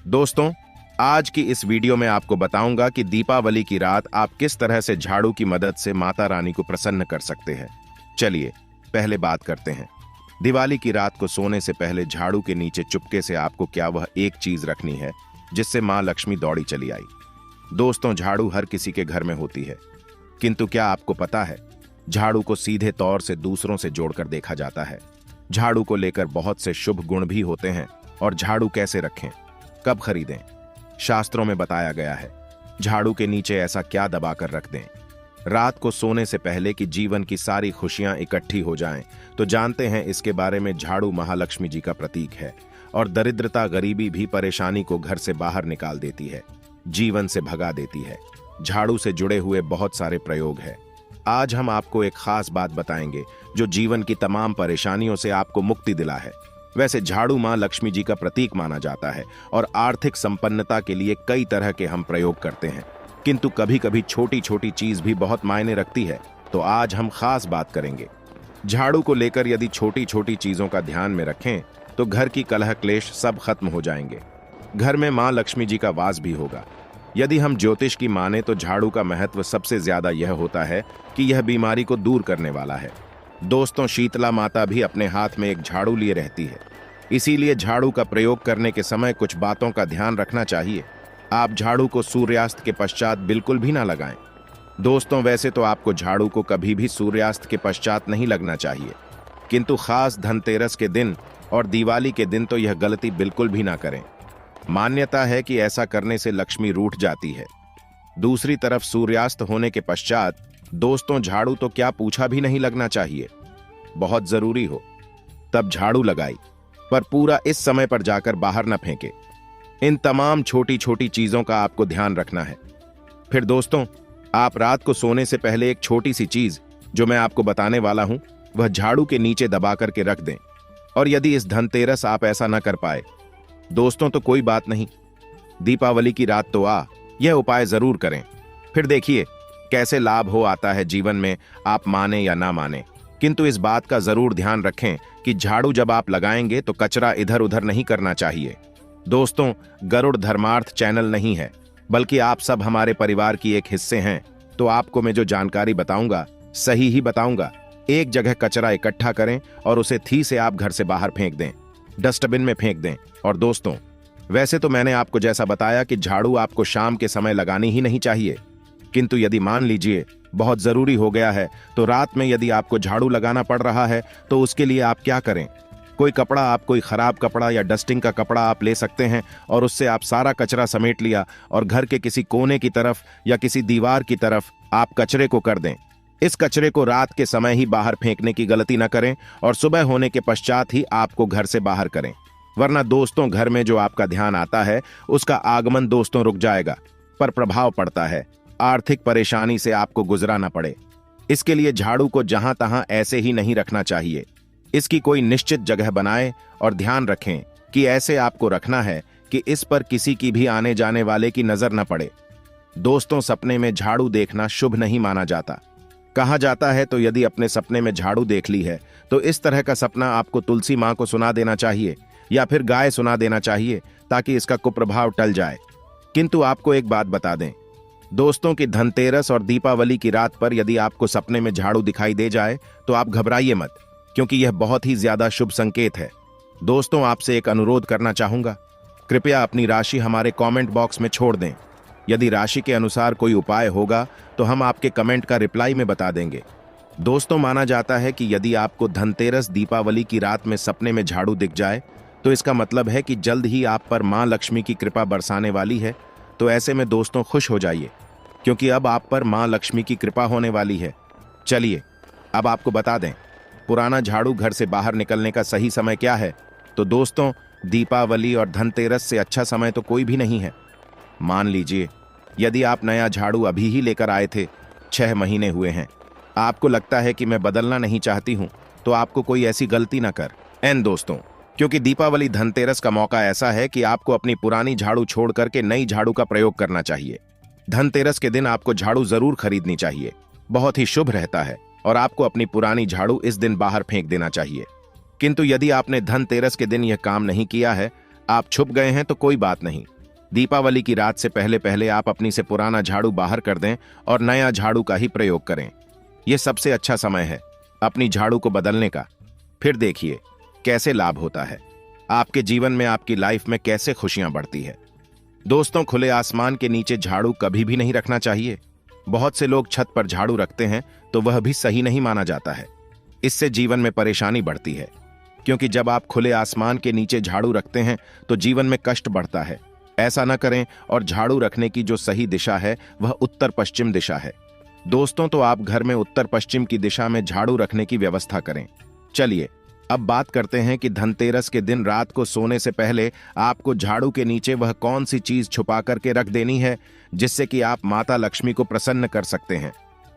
दोस्तों, आज की इस वीडियो में आपको बताऊंगा कि दीपावली की रात आप किस तरह से झाड़ू की मदद से माता रानी को प्रसन्न कर सकते हैं। चलिए पहले बात करते हैं। दिवाली की रात को सोने से पहले झाड़ू के नीचे चुपके से आपको क्या वह एक चीज रखनी है जिससे मां लक्ष्मी दौड़ी चली आई। दोस्तों, झाड़ू हर किसी के घर में होती है, किंतु क्या आपको पता है झाड़ू को सीधे तौर से दूसरों से जोड़कर देखा जाता है। झाड़ू को लेकर बहुत से शुभ गुण भी होते हैं। और झाड़ू कैसे रखें, कब खरीदें, शास्त्रों में बताया गया है। झाड़ू के नीचे ऐसा क्या दबाकर रख दें रात को सोने से पहले कि जीवन की सारी खुशियां इकट्ठी हो जाएं। तो जानते हैं इसके बारे में। झाड़ू महालक्ष्मी जी का प्रतीक है और दरिद्रता, गरीबी भी परेशानी को घर से बाहर निकाल देती है, जीवन से भगा देती है। झाड़ू से जुड़े हुए बहुत सारे प्रयोग हैं। आज हम आपको एक खास बात बताएंगे जो जीवन की तमाम परेशानियों से आपको मुक्ति दिला है। वैसे झाड़ू मां लक्ष्मी जी का प्रतीक माना जाता है और आर्थिक संपन्नता के लिए कई तरह के हम प्रयोग करते हैं, किंतु कभी कभी छोटी छोटी चीज भी बहुत मायने रखती है। तो आज हम खास बात करेंगे झाड़ू को लेकर। यदि छोटी छोटी चीजों का ध्यान में रखें तो घर की कलह क्लेश सब खत्म हो जाएंगे। घर में मां लक्ष्मी जी का वास भी होगा। यदि हम ज्योतिष की माने तो झाड़ू का महत्व सबसे ज्यादा यह होता है कि यह बीमारी को दूर करने वाला है। दोस्तों, शीतला माता भी अपने हाथ में एक झाड़ू लिए रहती है, इसीलिए झाड़ू का प्रयोग करने के समय कुछ बातों का ध्यान रखना चाहिए। आप झाड़ू को सूर्यास्त के पश्चात बिल्कुल भी ना लगाएं। दोस्तों, वैसे तो आपको झाड़ू को कभी भी सूर्यास्त के पश्चात नहीं लगना चाहिए, किंतु खास धनतेरस के दिन और दिवाली के दिन तो यह गलती बिल्कुल भी ना करें। मान्यता है कि ऐसा करने से लक्ष्मी रूठ जाती है। दूसरी तरफ सूर्यास्त होने के पश्चात दोस्तों, झाड़ू तो क्या पूछा भी नहीं लगना चाहिए। बहुत जरूरी हो तब झाड़ू लगाई, पर पूरा इस समय पर जाकर बाहर न फेंके। इन तमाम छोटी छोटी चीजों का आपको ध्यान रखना है। फिर दोस्तों, आप रात को सोने से पहले एक छोटी सी चीज जो मैं आपको बताने वाला हूं वह झाड़ू के नीचे दबा करके रख दें। और यदि इस धनतेरस आप ऐसा न कर पाए दोस्तों तो कोई बात नहीं, दीपावली की रात तो यह उपाय जरूर करें। फिर देखिए कैसे लाभ हो आता है जीवन में, आप माने या ना माने। किंतु इस बात का जरूर ध्यान रखें कि झाड़ू जब आप लगाएंगे तो कचरा इधर उधर नहीं करना चाहिए। दोस्तों, गरुड़ धर्मार्थ चैनल नहीं है, बल्कि आप सब हमारे परिवार की एक हिस्से हैं। तो आपको मैं जो जानकारी बताऊंगा सही ही बताऊंगा। एक जगह कचरा इकट्ठा करें और उसे थी से आप घर से बाहर फेंक दें, डस्टबिन में फेंक दें। और दोस्तों, वैसे तो मैंने आपको जैसा बताया कि झाड़ू आपको शाम के समय लगानी ही नहीं चाहिए, किंतु यदि मान लीजिए बहुत जरूरी हो गया है तो रात में यदि आपको झाड़ू लगाना पड़ रहा है तो उसके लिए आप क्या करें, कोई कपड़ा, आप कोई खराब कपड़ा या डस्टिंग का कपड़ा आप ले सकते हैं और उससे आप सारा कचरा समेट लिया और घर के किसी कोने की तरफ या किसी दीवार की तरफ आप कचरे को कर दें। इस कचरे को रात के समय ही बाहर फेंकने की गलती न करें और सुबह होने के पश्चात ही आपको घर से बाहर करें, वरना दोस्तों घर में जो आपका ध्यान आता है उसका आगमन दोस्तों रुक जाएगा, पर प्रभाव पड़ता है। आर्थिक परेशानी से आपको गुजरा न पड़े, इसके लिए झाड़ू को जहां तहां ऐसे ही नहीं रखना चाहिए। इसकी कोई निश्चित जगह बनाएं और ध्यान रखें कि ऐसे आपको रखना है कि इस पर किसी की भी आने जाने वाले की नजर न पड़े। दोस्तों, सपने में झाड़ू देखना शुभ नहीं माना जाता। कहा जाता है तो यदि अपने सपने में झाड़ू देख ली है तो इस तरह का सपना आपको तुलसी मां को सुना देना चाहिए या फिर गाय सुना देना चाहिए ताकि इसका कुप्रभाव टल जाए। किंतु आपको एक बात बता दें दोस्तों कि धनतेरस और दीपावली की रात पर यदि आपको सपने में झाड़ू दिखाई दे जाए तो आप घबराइए मत, क्योंकि यह बहुत ही ज्यादा शुभ संकेत है। दोस्तों, आपसे एक अनुरोध करना चाहूंगा, कृपया अपनी राशि हमारे कमेंट बॉक्स में छोड़ दें। यदि राशि के अनुसार कोई उपाय होगा तो हम आपके कमेंट का रिप्लाई में बता देंगे। दोस्तों, माना जाता है कि यदि आपको धनतेरस दीपावली की रात में सपने में झाड़ू दिख जाए तो इसका मतलब है कि जल्द ही आप पर मां लक्ष्मी की कृपा बरसाने वाली है। तो ऐसे में दोस्तों खुश हो जाइए, क्योंकि अब आप पर मां लक्ष्मी की कृपा होने वाली है। चलिए अब आपको बता दें पुराना झाड़ू घर से बाहर निकलने का सही समय क्या है। तो दोस्तों, दीपावली और धनतेरस से अच्छा समय तो कोई भी नहीं है। मान लीजिए यदि आप नया झाड़ू अभी ही लेकर आए थे, 6 महीने हुए हैं, आपको लगता है कि मैं बदलना नहीं चाहती हूं, तो आपको कोई ऐसी गलती ना कर दोस्तों, क्योंकि दीपावली धनतेरस का मौका ऐसा है कि आपको अपनी पुरानी झाड़ू छोड़ करके नई झाड़ू का प्रयोग करना चाहिए। धनतेरस के दिन आपको झाड़ू जरूर खरीदनी चाहिए, बहुत ही शुभ रहता है, और आपको अपनी पुरानी झाड़ू इस दिन बाहर फेंक देना चाहिए। किंतु यदि आपने धनतेरस के दिन यह काम नहीं किया है, आप छुप गए हैं, तो कोई बात नहीं, दीपावली की रात से पहले पहले आप अपनी से पुराना झाड़ू बाहर कर दें और नया झाड़ू का ही प्रयोग करें। यह सबसे अच्छा समय है अपनी झाड़ू को बदलने का। फिर देखिए कैसे लाभ होता है आपके जीवन में, आपकी लाइफ में कैसे खुशियां बढ़ती है। दोस्तों, खुले आसमान के नीचे झाड़ू कभी भी नहीं रखना चाहिए। बहुत से लोग छत पर झाड़ू रखते हैं तो वह भी सही नहीं माना जाता है। इससे जीवन में परेशानी बढ़ती है, क्योंकि जब आप खुले आसमान के नीचे झाड़ू रखते हैं तो जीवन में कष्ट बढ़ता है। ऐसा न करें, और झाड़ू रखने की जो सही दिशा है वह उत्तर पश्चिम दिशा है। दोस्तों, तो आप घर में उत्तर पश्चिम की दिशा में झाड़ू रखने की व्यवस्था करें। चलिए अब बात करते हैं कि धनतेरस के दिन रात को सोने से पहले आपको झाड़ू के नीचे वह कौन सी चीज छुपा करके रख देनी है जिससे कि आप माता लक्ष्मी को प्रसन्न कर सकते हैं।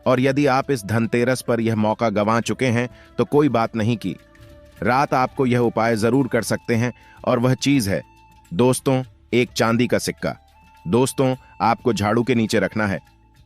और यदि आप इस धनतेरस पर यह मौका गंवा चुके हैं तो कोई बात नहीं की, रात आपको यह उपाय जरूर कर सकते हैं। और वह चीज है दोस्तों, एक चांदी का सिक्का। दोस्तों, आपको झाड़ू के नीचे रखना है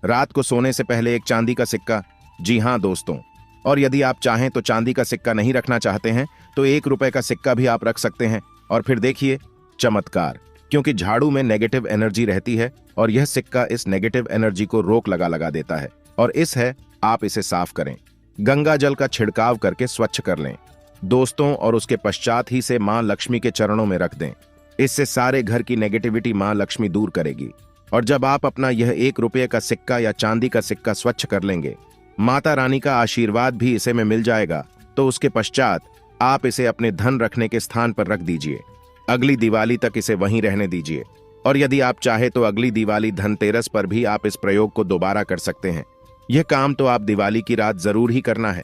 रात को सोने से पहले एक चांदी का सिक्का। जी हां दोस्तों, और यदि आप चाहें तो चांदी का सिक्का नहीं रखना चाहते हैं तो 1 रुपए का सिक्का भी आप रख सकते हैं। और फिर देखिए चमत्कार, क्योंकि झाड़ू में नेगेटिव एनर्जी रहती है और यह सिक्का इस नेगेटिव एनर्जी को रोक लगा देता है। और इस है, आप इसे साफ करें, गंगा जल का छिड़काव करके स्वच्छ कर लें दोस्तों, और उसके पश्चात ही से मां लक्ष्मी के चरणों में रख दें। इससे सारे घर की नेगेटिविटी मां लक्ष्मी दूर करेगी। और जब आप अपना यह 1 रुपये का सिक्का या चांदी का सिक्का स्वच्छ कर लेंगे, माता रानी का आशीर्वाद भी इसे में मिल जाएगा। तो उसके पश्चात आप इसे अपने धन रखने के स्थान पर रख दीजिए। अगली दिवाली तक इसे वहीं रहने दीजिए। और यदि आप चाहे तो अगली दिवाली धनतेरस पर भी आप इस प्रयोग को दोबारा कर सकते हैं। यह काम तो आप दिवाली की रात जरूर ही करना है।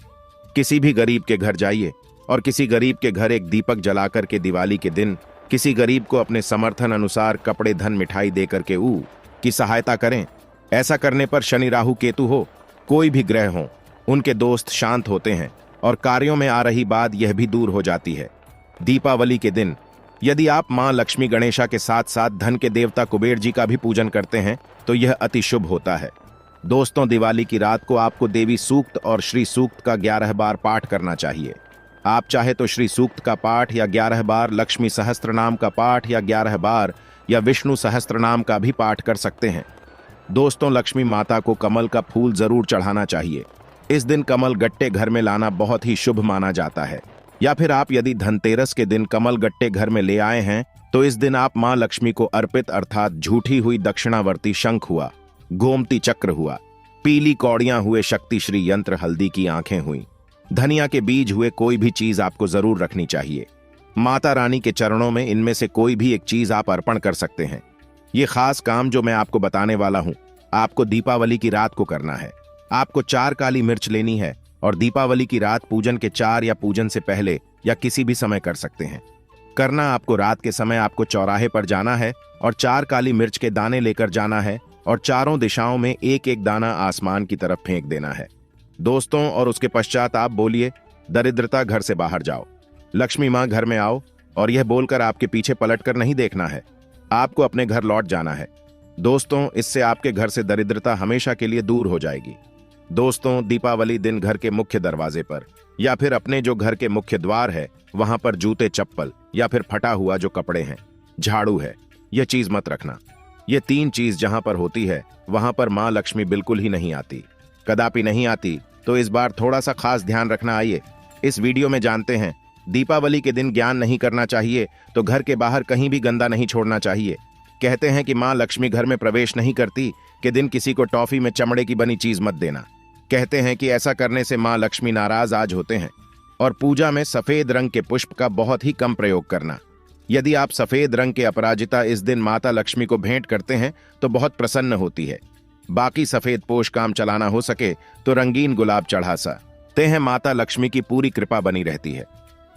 किसी भी गरीब के घर जाइए और किसी गरीब के घर एक दीपक जलाकर के दिवाली के दिन किसी गरीब को अपने समर्थन अनुसार कपड़े, धन, मिठाई देकर के की सहायता करें। ऐसा करने पर शनि, राहु, केतु हो, कोई भी ग्रह हो, उनके दोस्त शांत होते हैं और कार्यों में आ रही बात यह भी दूर हो जाती है। दीपावली के दिन यदि आप मां लक्ष्मी, गणेशा के साथ साथ धन के देवता कुबेर जी का भी पूजन करते हैं तो यह अति शुभ होता है। दोस्तों, दिवाली की रात को आपको देवी सूक्त और श्री सूक्त का 11 बार पाठ करना चाहिए। आप चाहे तो श्री सूक्त का पाठ या 11 बार, लक्ष्मी सहस्त्र नाम का पाठ या 11 बार, या विष्णु सहस्त्र नाम का भी पाठ कर सकते हैं। दोस्तों, लक्ष्मी माता को कमल का फूल जरूर चढ़ाना चाहिए। इस दिन कमल गट्टे घर में लाना बहुत ही शुभ माना जाता है। या फिर आप यदि धनतेरस के दिन कमल गट्टे घर में ले आए हैं तो इस दिन आप मां लक्ष्मी को अर्पित अर्थात झूठी हुई दक्षिणावर्ती शंख हुआ, गोमती चक्र हुआ, पीली कौड़ियां हुए, शक्ति श्री यंत्र, हल्दी की आंखें हुई, धनिया के बीज हुए, कोई भी चीज आपको जरूर रखनी चाहिए। माता रानी के चरणों में इनमें से कोई भी एक चीज आप अर्पण कर सकते हैं। ये खास काम जो मैं आपको बताने वाला हूं, आपको दीपावली की रात को करना है। आपको 4 काली मिर्च लेनी है और दीपावली की रात पूजन के 4 या पूजन से पहले या किसी भी समय कर सकते हैं। करना आपको रात के समय आपको चौराहे पर जाना है और 4 काली मिर्च के दाने लेकर जाना है और चारों दिशाओं में एक एक दाना आसमान की तरफ फेंक देना है दोस्तों। और उसके पश्चात आप बोलिए, दरिद्रता घर से बाहर जाओ, लक्ष्मी मां घर में आओ। और यह बोलकर आपके पीछे पलटकर नहीं देखना है, आपको अपने घर लौट जाना है दोस्तों। इससे आपके घर से दरिद्रता हमेशा के लिए दूर हो जाएगी। दोस्तों, दीपावली दिन घर के मुख्य दरवाजे पर या फिर अपने जो घर के मुख्य द्वार है वहां पर जूते, चप्पल या फिर फटा हुआ जो कपड़े हैं, झाड़ू है, यह चीज मत रखना। ये 3 चीज जहां पर होती है वहां पर मां लक्ष्मी बिल्कुल ही नहीं आती, कदापि नहीं आती। तो इस बार थोड़ा सा खास ध्यान रखना। आइए इस वीडियो में जानते हैं। दीपावली के दिन ज्ञान नहीं करना चाहिए तो घर के बाहर कहीं भी गंदा नहीं छोड़ना चाहिए। कहते हैं कि मां लक्ष्मी घर में प्रवेश नहीं करती कि दिन किसी को टॉफी में चमड़े की बनी चीज मत देना। कहते हैं कि ऐसा करने से मां लक्ष्मी नाराज आज होते हैं। और पूजा में सफेद रंग के पुष्प का बहुत ही कम प्रयोग करना। यदि आप सफेद रंग के अपराजिता इस दिन माता लक्ष्मी को भेंट करते हैं तो बहुत प्रसन्न होती है। बाकी सफेद पोष काम चलाना हो सके तो रंगीन गुलाब चढ़ा सकते हैं, माता लक्ष्मी की पूरी कृपा बनी रहती है।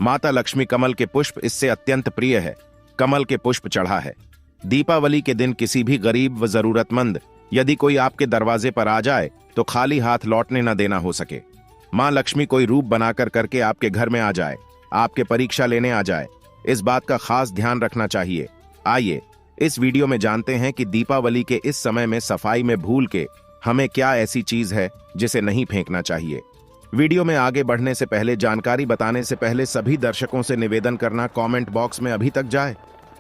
माता लक्ष्मी कमल के पुष्प इससे अत्यंत प्रिय है, कमल के पुष्प चढ़ा है। दीपावली के दिन किसी भी गरीब व जरूरतमंद यदि कोई आपके दरवाजे पर आ जाए तो खाली हाथ लौटने न देना हो सके। मां लक्ष्मी कोई रूप बनाकर करके आपके घर में आ जाए, आपके परीक्षा लेने आ जाए, इस बात का खास ध्यान रखना चाहिए। आइए इस वीडियो में जानते हैं कि दीपावली के इस समय में सफाई में भूल के हमें क्या ऐसी चीज है जिसे नहीं फेंकना चाहिए। वीडियो में आगे बढ़ने से पहले, जानकारी बताने से पहले सभी दर्शकों से निवेदन करना, कमेंट बॉक्स में अभी तक जाए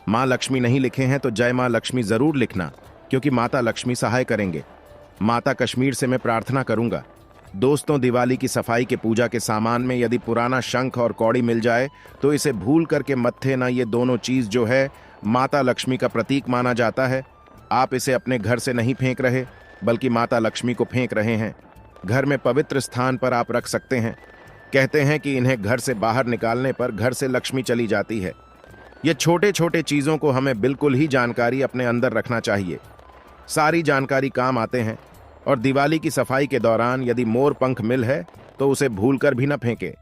माँ लक्ष्मी नहीं लिखे हैं तो जय माँ लक्ष्मी जरूर लिखना, क्योंकि माता लक्ष्मी सहाय करेंगे। माता कश्मीर से मैं प्रार्थना करूंगा। दोस्तों, दिवाली की सफाई के पूजा के सामान में यदि पुराना शंख और कौड़ी मिल जाए तो इसे भूल करके मत फेंकना। ये दोनों चीज जो है माता लक्ष्मी का प्रतीक माना जाता है। आप इसे अपने घर से नहीं फेंक रहे, बल्कि माता लक्ष्मी को फेंक रहे हैं। घर में पवित्र स्थान पर आप रख सकते हैं। कहते हैं कि इन्हें घर से बाहर निकालने पर घर से लक्ष्मी चली जाती है। ये छोटे छोटे चीजों को हमें बिल्कुल ही जानकारी अपने अंदर रखना चाहिए। सारी जानकारी काम आते हैं। और दिवाली की सफाई के दौरान यदि मोर पंख मिल है तो उसे भूलकर भी न फेंके।